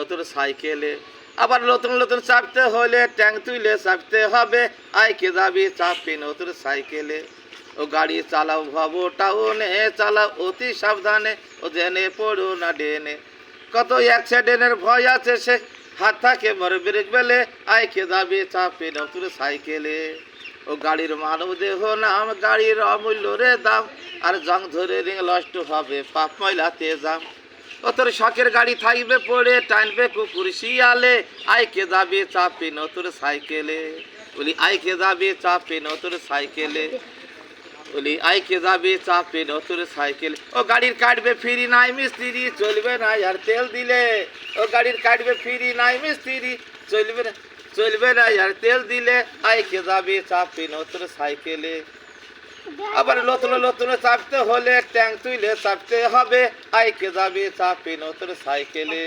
নতুন সাইকেলে। আবার নতুন নতুন চাপতে হলে ট্যাঙ্ক তুলে চাপতে হবে, আইকে যাবি চাপি নতুন সাইকেলে। ও গাড়ি চালাও ভাবো টাউনে, চালাও অতি সাবধানে, ও জেনে পড়ো না ডেনে। কত অ্যাক্সিডেন্টের ভয় আছে সে, হাত থাকে বড় ব্রেক বেলে, আইকে যাবি চাপি নতুন সাইকেলে। ও গাড়ির মানব দেহ নাম, গাড়ির অমূল্য রে দাম, আর জং ধরে রিং নষ্ট হবে পাপ ময়লাতে যাম। ও তোর শখের গাড়ি থাকবে পড়ে, টানবে কুকুর শিয়ালে, আইকে যাবি চাপি নতুন সাইকেলে। বলি আইকে যাবি চাপি নতুন সাইকেলে, বলি আইকে যাবি চাপি নতুন সাইকেল। ও গাড়ির কাটবে ফ্রি নাই মিস্ত্রি, চলবে না আর তেল দিলে। ও গাড়ির কাটবে ফ্রি নাই মিস্ত্রি, চলবে না আর তেল দিলে, আইকে যাবি চাপি নতুন সাইকেলে। আবার নতুন নতুন চাপতে হলে ট্যাঙ্ক তুলে চাপতে হবে, আইকে যাবি চাপি নতুন সাইকেলে।